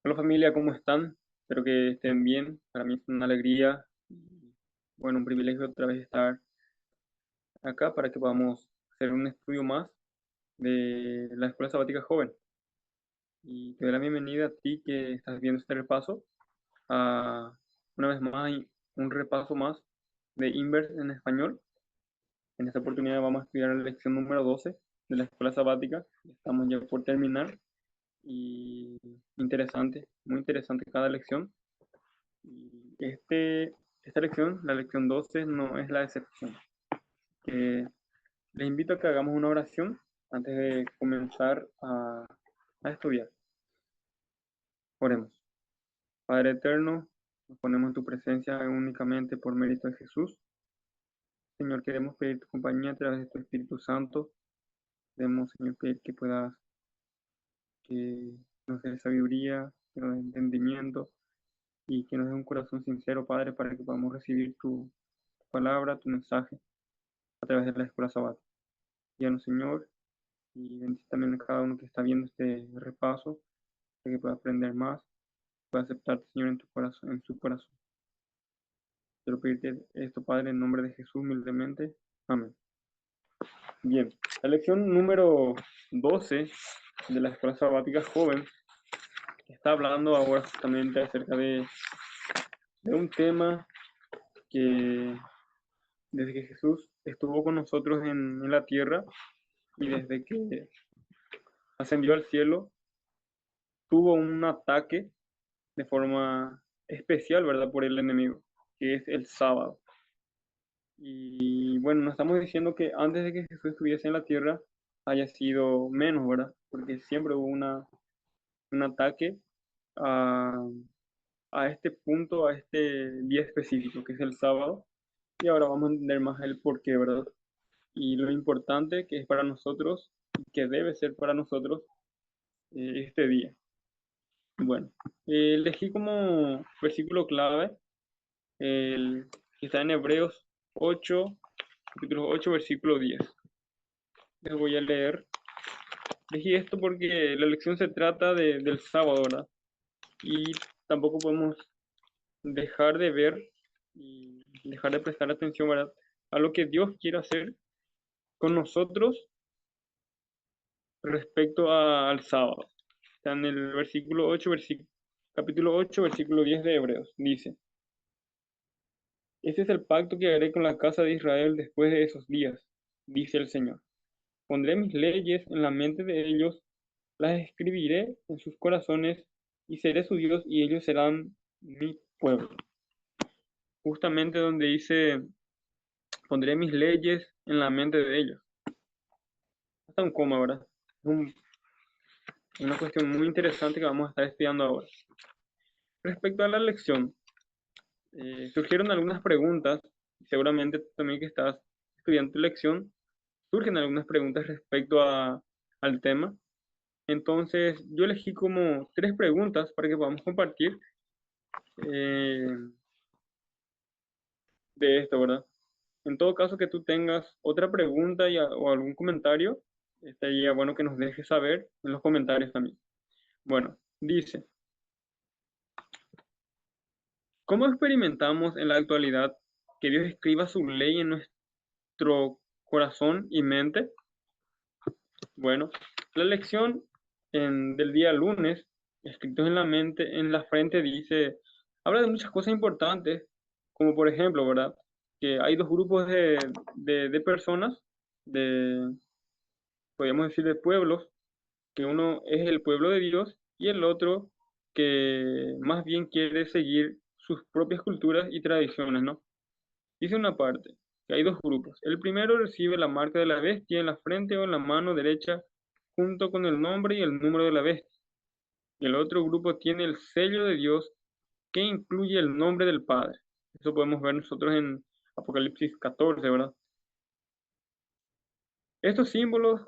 Hola familia, ¿cómo están? Espero que estén bien. Para mí es una alegría y bueno, un privilegio otra vez estar acá para que podamos hacer un estudio más de la Escuela Sabática Joven. Y te doy la bienvenida a ti que estás viendo este repaso, a una vez más un repaso más de Inverse en español. En esta oportunidad vamos a estudiar la lección número 12 de la Escuela Sabática. Estamos ya por terminar y interesante, muy interesante cada lección. Y esta lección, la lección 12, no es la excepción. Les invito a que hagamos una oración antes de comenzar a estudiar. Oremos. Padre eterno, nos ponemos en tu presencia únicamente por mérito de Jesús. Señor, queremos pedir tu compañía a través de tu Espíritu Santo. Queremos, Señor, pedir que nos dé sabiduría, que nos dé entendimiento y que nos dé un corazón sincero, Padre, para que podamos recibir tu palabra, tu mensaje a través de la escuela sabática. Guíanos, Señor, y bendice también a cada uno que está viendo este repaso, para que pueda aprender más, pueda aceptarte, Señor, en tu corazón, en su corazón. Quiero pedirte esto, Padre, en nombre de Jesús, humildemente. Amén. Bien, la lección número 12 de la Escuela Sabática Joven está hablando ahora justamente acerca de un tema que desde que Jesús estuvo con nosotros en la tierra y desde que ascendió al cielo, tuvo un ataque de forma especial, ¿verdad? Por el enemigo, que es el sábado. Y bueno, no estamos diciendo que antes de que Jesús estuviese en la tierra haya sido menos, ¿verdad? Porque siempre hubo un ataque a, a este punto, a este día específico, que es el sábado. Y ahora vamos a entender más el porqué, ¿verdad? Y lo importante que es para nosotros, que debe ser para nosotros este día. Bueno, elegí como versículo clave el que está en Hebreos 8, capítulo 8, versículo 10. Les voy a leer. Elegí esto porque la lección se trata del sábado, ¿verdad? Y tampoco podemos dejar de ver y dejar de prestar atención, ¿verdad? A lo que Dios quiere hacer con nosotros respecto al sábado. Está en el versículo 8, capítulo 8, versículo 10 de Hebreos. Dice, este es el pacto que haré con la casa de Israel después de esos días, dice el Señor. Pondré mis leyes en la mente de ellos, las escribiré en sus corazones y seré su Dios y ellos serán mi pueblo. Justamente donde dice, pondré mis leyes en la mente de ellos. Hasta un coma, ¿verdad? Una cuestión muy interesante que vamos a estar estudiando ahora. Respecto a la lección, surgieron algunas preguntas, seguramente tú también que estás estudiando tu lección, surgen algunas preguntas respecto al tema. Entonces, yo elegí como tres preguntas para que podamos compartir eh, de esto, ¿verdad? En todo caso que tú tengas otra pregunta o algún comentario, estaría bueno que nos dejes saber en los comentarios también. Bueno, dice, ¿cómo experimentamos en la actualidad que Dios escriba su ley en nuestro corazón y mente? Bueno, la lección del día lunes, escritos en la mente, en la frente, dice, habla de muchas cosas importantes, como por ejemplo, ¿verdad? Que hay dos grupos de personas, de, podríamos decir, de pueblos, que uno es el pueblo de Dios y el otro que más bien quiere seguir sus propias culturas y tradiciones, ¿no? Dice una parte, que hay dos grupos. El primero recibe la marca de la bestia en la frente o en la mano derecha, junto con el nombre y el número de la bestia. Y el otro grupo tiene el sello de Dios, que incluye el nombre del Padre. Eso podemos ver nosotros en Apocalipsis 14, ¿verdad? Estos símbolos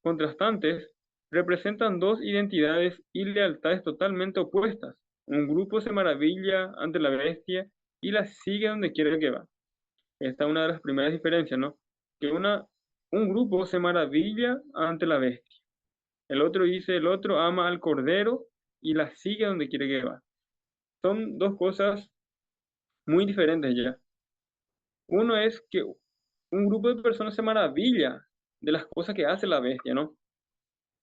contrastantes representan dos identidades y lealtades totalmente opuestas. Un grupo se maravilla ante la bestia y la sigue donde quiera que va. Esta es una de las primeras diferencias, ¿no? Que un grupo se maravilla ante la bestia. El otro dice, el otro ama al Cordero y la sigue donde quiere que va. Son dos cosas muy diferentes ya. Uno es que un grupo de personas se maravilla de las cosas que hace la bestia, ¿no?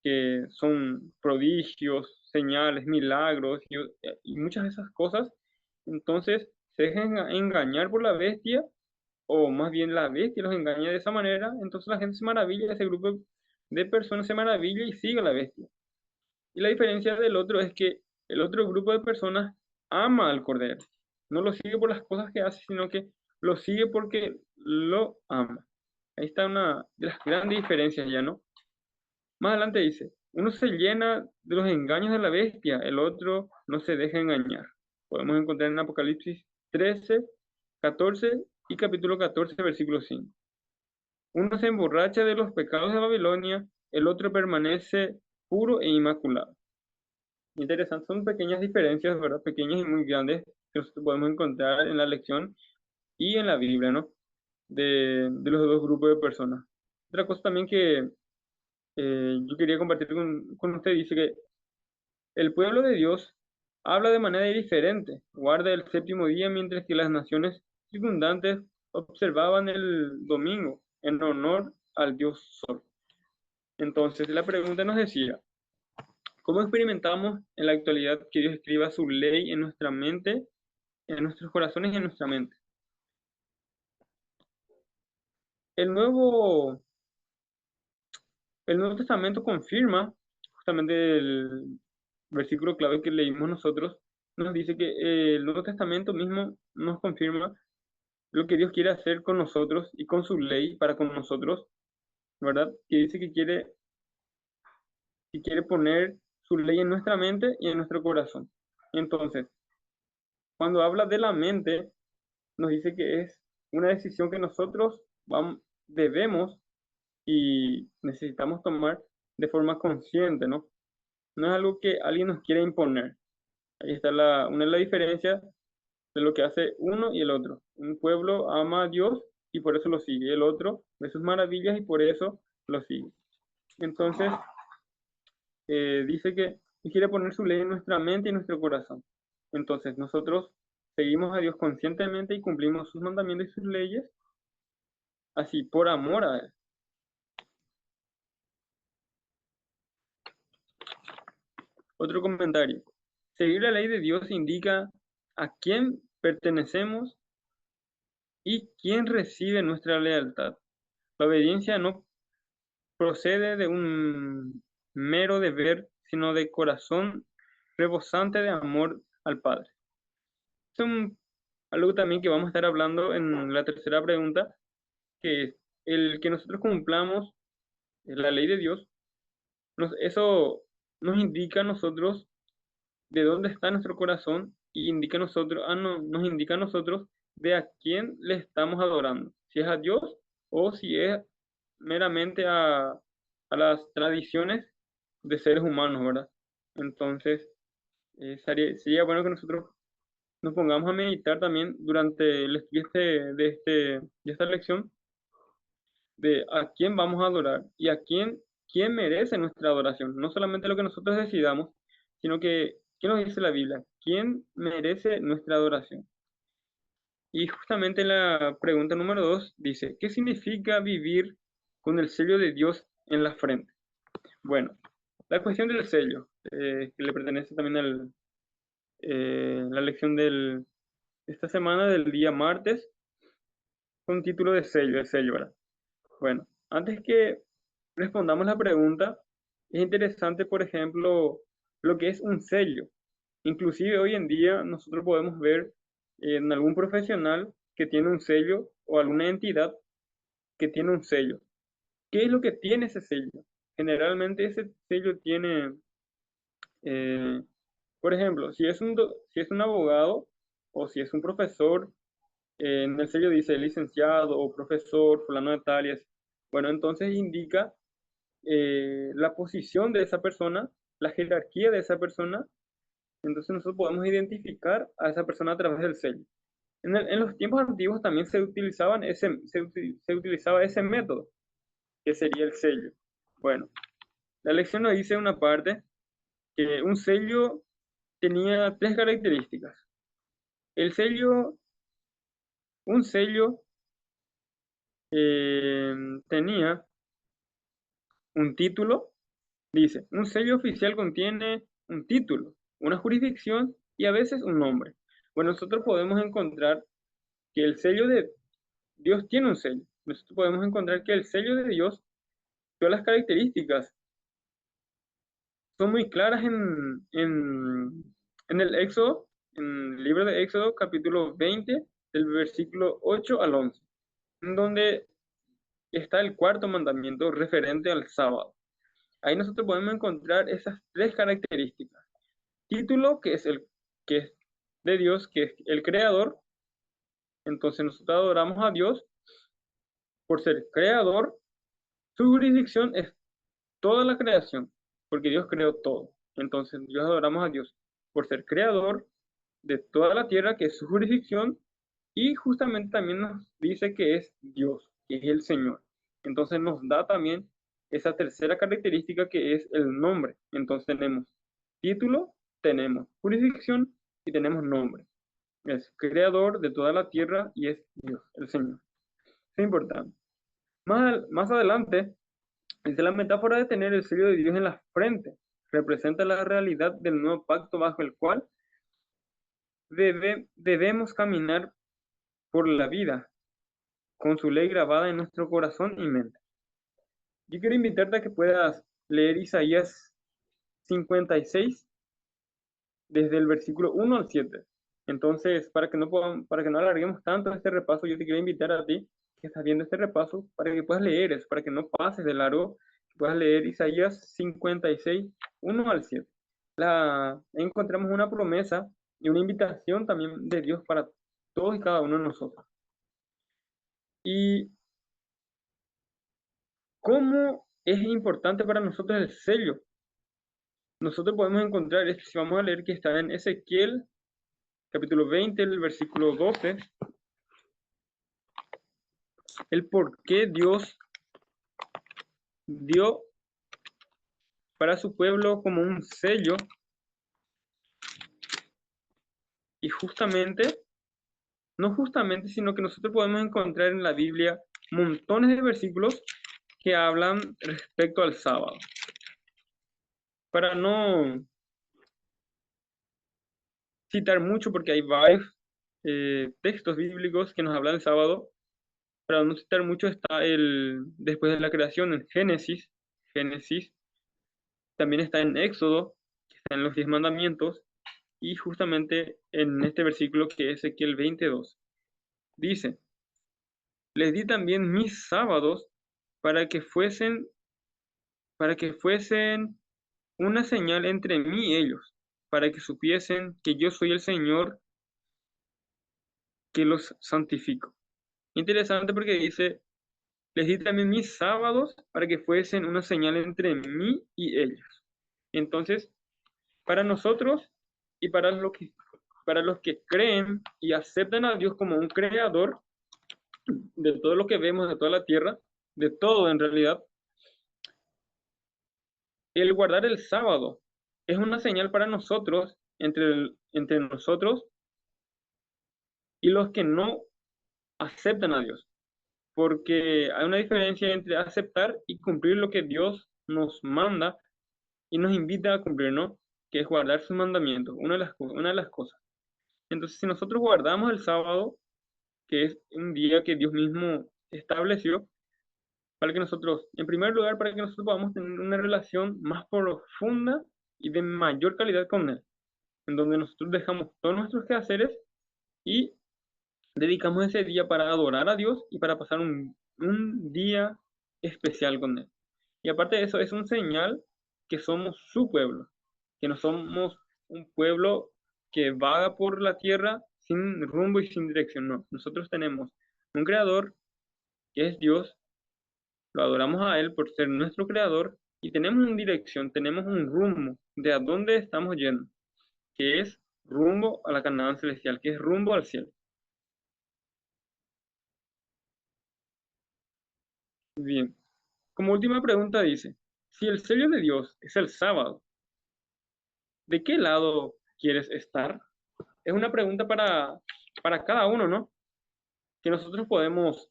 Que son prodigios, señales, milagros y muchas de esas cosas. Entonces se dejan engañar por la bestia, o más bien la bestia los engaña de esa manera. Entonces la gente se maravilla, ese grupo de personas se maravilla y sigue a la bestia. Y la diferencia del otro es que el otro grupo de personas ama al cordero. No lo sigue por las cosas que hace, sino que lo sigue porque lo ama. Ahí está una de las grandes diferencias ya, ¿no? Más adelante dice, uno se llena de los engaños de la bestia, el otro no se deja engañar. Podemos encontrar en Apocalipsis 13, 14 y capítulo 14, versículo 5. Uno se emborracha de los pecados de Babilonia, el otro permanece puro e inmaculado. Interesante, son pequeñas diferencias, ¿verdad? Pequeñas y muy grandes que nosotros podemos encontrar en la lección y en la Biblia, ¿no? De los dos grupos de personas. Otra cosa también que yo quería compartir con usted, dice que el pueblo de Dios habla de manera diferente, guarda el séptimo día, mientras que las naciones circundantes observaban el domingo en honor al Dios Sol. Entonces, la pregunta nos decía, ¿cómo experimentamos en la actualidad que Dios escriba su ley en nuestra mente, en nuestros corazones y en nuestra mente? El Nuevo, el Nuevo Testamento confirma, justamente el versículo clave que leímos nosotros, nos dice que el Nuevo Testamento mismo nos confirma lo que Dios quiere hacer con nosotros y con su ley para con nosotros, ¿verdad? Que dice que quiere poner su ley en nuestra mente y en nuestro corazón. Entonces, cuando habla de la mente, nos dice que es una decisión que nosotros debemos y necesitamos tomar de forma consciente, ¿no? No es algo que alguien nos quiere imponer. Ahí está una de las diferencias de lo que hace uno y el otro. Un pueblo ama a Dios y por eso lo sigue. El otro ve sus maravillas y por eso lo sigue. Entonces, dice que quiere poner su ley en nuestra mente y nuestro corazón. Entonces, nosotros seguimos a Dios conscientemente y cumplimos sus mandamientos y sus leyes, así por amor a Él. Otro comentario. Seguir la ley de Dios indica a quién pertenecemos y quién recibe nuestra lealtad. La obediencia no procede de un mero deber, sino de corazón rebosante de amor al Padre. Es algo también que vamos a estar hablando en la tercera pregunta, que es el que nosotros cumplamos la ley de Dios, eso nos indica a nosotros de dónde está nuestro corazón y indica a nosotros, nos indica a nosotros de a quién le estamos adorando, si es a Dios o si es meramente a las tradiciones de seres humanos, ¿verdad? Entonces, sería bueno que nosotros nos pongamos a meditar también durante el estudio de esta lección de a quién vamos a adorar y quién merece nuestra adoración. No solamente lo que nosotros decidamos, sino que, ¿qué nos dice la Biblia? ¿Quién merece nuestra adoración? Y justamente la pregunta número 2 dice, ¿qué significa vivir con el sello de Dios en la frente? Bueno, la cuestión del sello, que le pertenece también a la lección de esta semana, del día martes, con título de sello, el sello, ¿verdad? Bueno, antes que respondamos la pregunta, es interesante, por ejemplo, lo que es un sello. Inclusive hoy en día nosotros podemos ver en algún profesional que tiene un sello o alguna entidad que tiene un sello. ¿Qué es lo que tiene ese sello? Generalmente ese sello tiene, eh, por ejemplo, si es un abogado o si es un profesor, en el sello dice licenciado o profesor, fulano de tal y así. Bueno, entonces indica la posición de esa persona, la jerarquía de esa persona. Entonces nosotros podemos identificar a esa persona a través del sello. En los tiempos antiguos también se utilizaba ese método, que sería el sello. Bueno, la lección nos dice una parte que un sello tenía tres características. El sello, un sello tenía un título. Dice, un sello oficial contiene un título, una jurisdicción y a veces un nombre. Bueno, nosotros podemos encontrar que el sello de Dios tiene un sello. Nosotros podemos encontrar que el sello de Dios, todas las características son muy claras en el Éxodo, en el libro de Éxodo, capítulo 20, del versículo 8 al 11, en donde está el cuarto mandamiento referente al sábado. Ahí nosotros podemos encontrar esas tres características. Título, que es de Dios, que es el creador. Entonces nosotros adoramos a Dios por ser creador. Su jurisdicción es toda la creación, porque Dios creó todo. Entonces Dios adoramos a Dios por ser creador de toda la tierra, que es su jurisdicción, y justamente también nos dice que es Dios, que es el Señor. Entonces nos da también esa tercera característica que es el nombre. Entonces tenemos título, tenemos jurisdicción y tenemos nombre. Es creador de toda la tierra y es Dios, el Señor. Es importante. Más adelante, dice la metáfora de tener el sello de Dios en la frente. Representa la realidad del nuevo pacto bajo el cual debemos caminar por la vida, con su ley grabada en nuestro corazón y mente. Yo quiero invitarte a que puedas leer Isaías 56 desde el versículo 1 al 7. Entonces, para que no alarguemos tanto este repaso, yo te quiero invitar a ti que estás viendo este repaso para que puedas leer eso, para que no pases de largo, que puedas leer Isaías 56, 1 al 7. Encontramos una promesa y una invitación también de Dios para todos y cada uno de nosotros. ¿Y cómo es importante para nosotros el sello? Nosotros podemos encontrar, si vamos a leer que está en Ezequiel, capítulo 20, el versículo 12, el por qué Dios dio para su pueblo como un sello, y justamente, no justamente, sino que nosotros podemos encontrar en la Biblia montones de versículos que hablan respecto al sábado. Para no citar mucho, porque hay varios textos bíblicos que nos hablan del sábado, para no citar mucho está después de la creación en Génesis, también está en Éxodo, que está en los 10 mandamientos, y justamente en este versículo que es Ezequiel 22. Dice, les di también mis sábados para que fuesen, para que fuesen una señal entre mí y ellos, para que supiesen que yo soy el Señor que los santifico. Interesante porque dice, les di también mis sábados para que fuesen una señal entre mí y ellos. Entonces, para nosotros y para los que creen y aceptan a Dios como un creador de todo lo que vemos, de toda la tierra, de todo en realidad, el guardar el sábado es una señal para nosotros, entre nosotros y los que no aceptan a Dios. Porque hay una diferencia entre aceptar y cumplir lo que Dios nos manda y nos invita a cumplir, ¿no? Que es guardar sus mandamientos, una de las cosas. Entonces, si nosotros guardamos el sábado, que es un día que Dios mismo estableció, para que nosotros, en primer lugar, para que nosotros podamos tener una relación más profunda y de mayor calidad con Él, en donde nosotros dejamos todos nuestros quehaceres y dedicamos ese día para adorar a Dios y para pasar un día especial con Él. Y aparte de eso, es un señal que somos su pueblo, que no somos un pueblo que vaga por la tierra sin rumbo y sin dirección, no. Nosotros tenemos un creador que es Dios, lo adoramos a Él por ser nuestro creador y tenemos una dirección, tenemos un rumbo de a dónde estamos yendo, que es rumbo a la Canaán celestial, que es rumbo al cielo. Bien, como última pregunta dice, si el sello de Dios es el sábado, ¿de qué lado quieres estar? Es una pregunta para cada uno, ¿no? Que nosotros podemos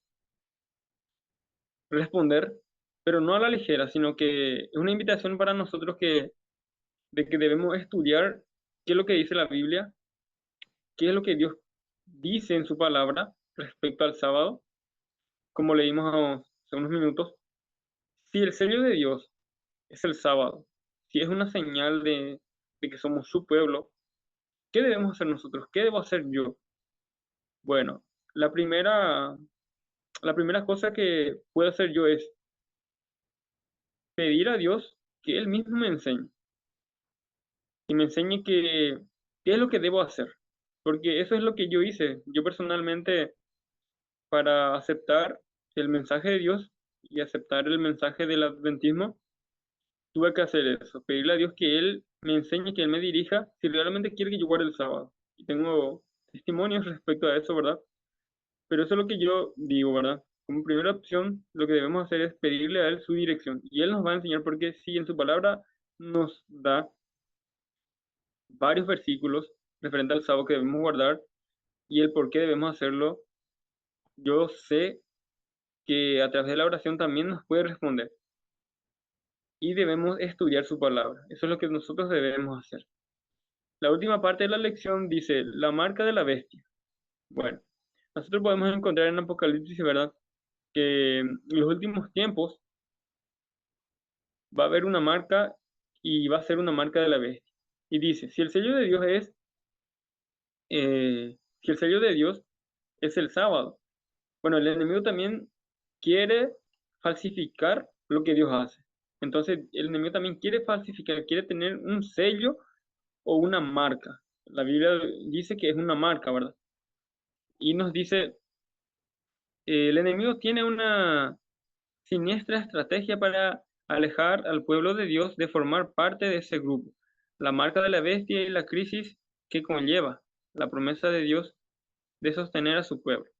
responder, pero no a la ligera, sino que es una invitación para nosotros de que debemos estudiar qué es lo que dice la Biblia, qué es lo que Dios dice en su palabra respecto al sábado, como leímos hace unos minutos. Si el sello de Dios es el sábado, si es una señal de que somos su pueblo, ¿qué debemos hacer nosotros? ¿Qué debo hacer yo? Bueno, la primera, la primera cosa que puedo hacer yo es pedir a Dios que Él mismo me enseñe y me enseñe qué es lo que debo hacer. Porque eso es lo que yo hice. Yo personalmente, para aceptar el mensaje de Dios y aceptar el mensaje del adventismo, tuve que hacer eso, pedirle a Dios que Él me enseñe, que Él me dirija si realmente quiere que yo guarde el sábado. Y tengo testimonios respecto a eso, ¿verdad? Pero eso es lo que yo digo, ¿verdad? Como primera opción, lo que debemos hacer es pedirle a Él su dirección. Y Él nos va a enseñar porque si en su palabra nos da varios versículos referentes al sábado que debemos guardar y el por qué debemos hacerlo, yo sé que a través de la oración también nos puede responder. Y debemos estudiar su palabra. Eso es lo que nosotros debemos hacer. La última parte de la lección dice, la marca de la bestia. Bueno, nosotros podemos encontrar en Apocalipsis, ¿verdad? Que en los últimos tiempos va a haber una marca y va a ser una marca de la bestia. Y dice, si el sello de Dios si el sello de Dios es el sábado, bueno, el enemigo también quiere falsificar lo que Dios hace. Entonces, el enemigo también quiere falsificar, quiere tener un sello o una marca. La Biblia dice que es una marca, ¿verdad? Y nos dice, el enemigo tiene una siniestra estrategia para alejar al pueblo de Dios de formar parte de ese grupo. La marca de la bestia y la crisis que conlleva la promesa de Dios de sostener a su pueblo.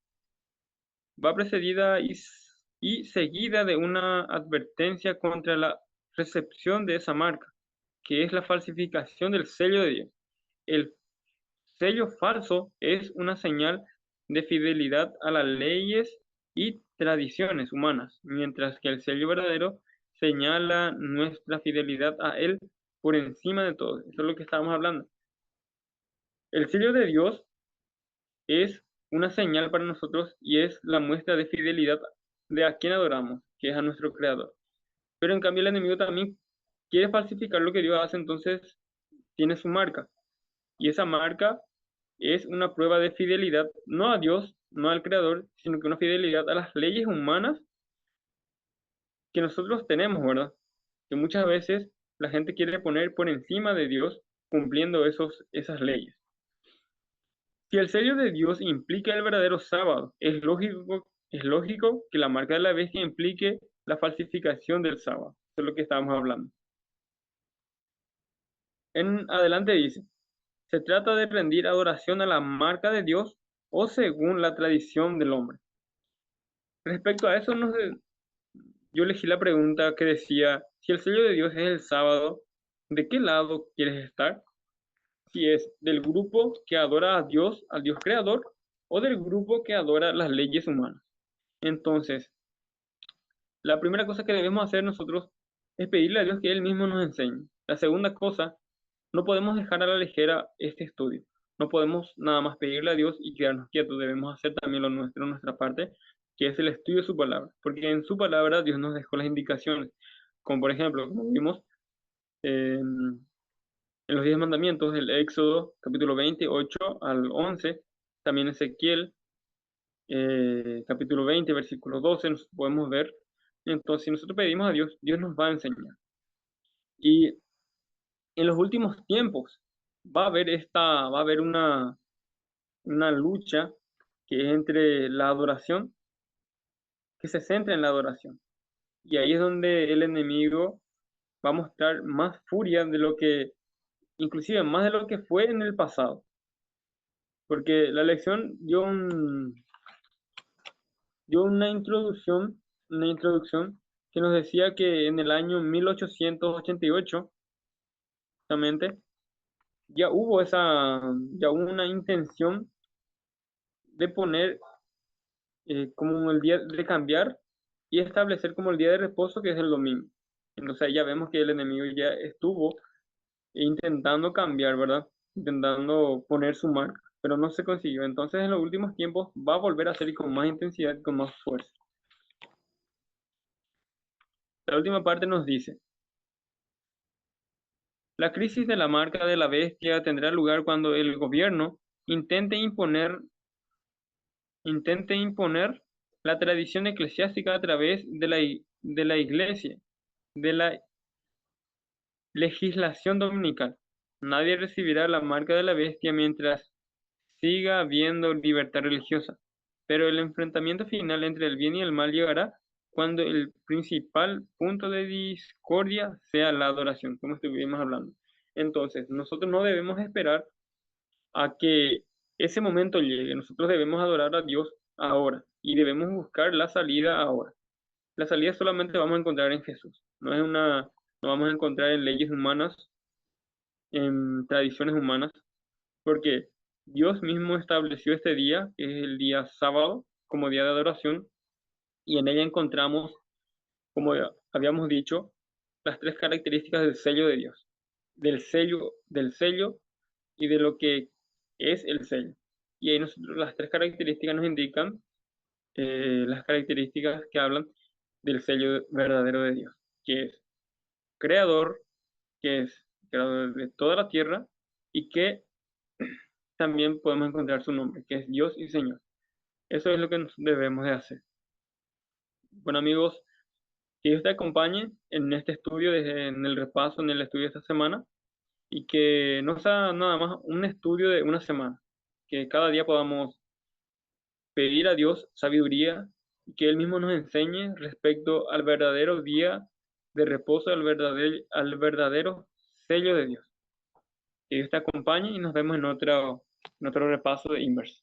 Va precedida y seguida de una advertencia contra la recepción de esa marca, que es la falsificación del sello de Dios. El sello falso es una señal de fidelidad a las leyes y tradiciones humanas, mientras que el sello verdadero señala nuestra fidelidad a Él por encima de todo. Eso es lo que estábamos hablando. El sello de Dios es una señal para nosotros y es la muestra de fidelidad de a quien adoramos, que es a nuestro Creador. Pero en cambio el enemigo también quiere falsificar lo que Dios hace, entonces tiene su marca. Y esa marca es una prueba de fidelidad, no a Dios, no al Creador, sino que una fidelidad a las leyes humanas que nosotros tenemos, ¿verdad? Que muchas veces la gente quiere poner por encima de Dios cumpliendo esas leyes. Si el sello de Dios implica el verdadero sábado, es lógico que la marca de la bestia implique la falsificación del sábado. Eso es lo que estábamos hablando. En adelante dice, se trata de rendir adoración a la marca de Dios o según la tradición del hombre. Respecto a eso, yo elegí la pregunta que decía, si el sello de Dios es el sábado, ¿de qué lado quieres estar? Si es del grupo que adora a Dios, al Dios creador, o del grupo que adora las leyes humanas. Entonces, la primera cosa que debemos hacer nosotros es pedirle a Dios que Él mismo nos enseñe. La segunda cosa, no podemos dejar a la ligera este estudio. No podemos nada más pedirle a Dios y quedarnos quietos. Debemos hacer también lo nuestro, nuestra parte, que es el estudio de su palabra. Porque en su palabra Dios nos dejó las indicaciones. Como por ejemplo, como vimos en los 10 mandamientos del Éxodo, capítulo 28 al 11, también Ezequiel capítulo 20, versículo 12, nos podemos ver. Entonces, si nosotros pedimos a Dios, Dios nos va a enseñar. Y en los últimos tiempos va a haber una lucha que es entre la adoración, que se centra en la adoración. Y ahí es donde el enemigo va a mostrar más furia de lo que, inclusive más de lo que fue en el pasado. Porque la lección dio una introducción que nos decía que en el año 1888, justamente, ya hubo una intención de poner como el día de cambiar y establecer como el día de reposo que es el domingo. Entonces ya vemos que el enemigo ya estuvo intentando cambiar, ¿verdad? Intentando poner su marca, pero no se consiguió. Entonces en los últimos tiempos va a volver a hacer y con más intensidad y con más fuerza. La última parte nos dice, la crisis de la marca de la bestia tendrá lugar cuando el gobierno intente imponer, intente imponer la tradición eclesiástica a través de la iglesia, de la legislación dominical. Nadie recibirá la marca de la bestia mientras siga habiendo libertad religiosa, pero el enfrentamiento final entre el bien y el mal llegará cuando el principal punto de discordia sea la adoración, como estuvimos hablando. Entonces, nosotros no debemos esperar a que ese momento llegue. Nosotros debemos adorar a Dios ahora y debemos buscar la salida ahora. La salida solamente vamos a encontrar en Jesús. No vamos a encontrar en leyes humanas, en tradiciones humanas, porque Dios mismo estableció este día, que es el día sábado, como día de adoración, y en ella encontramos, como habíamos dicho, las tres características del sello de Dios, del sello y de lo que es el sello. Y ahí las tres características nos indican las características que hablan del sello verdadero de Dios, que es creador, que es creador de toda la tierra y que también podemos encontrar su nombre, que es Dios y Señor. Eso es lo que nos debemos de hacer. Bueno, amigos, que Dios te acompañe en este estudio, en el repaso, en el estudio de esta semana, y que no sea nada más un estudio de una semana, que cada día podamos pedir a Dios sabiduría y que Él mismo nos enseñe respecto al verdadero día de reposo, al verdadero sello de Dios. Que Dios te acompañe y nos vemos en otro repaso de Inverse.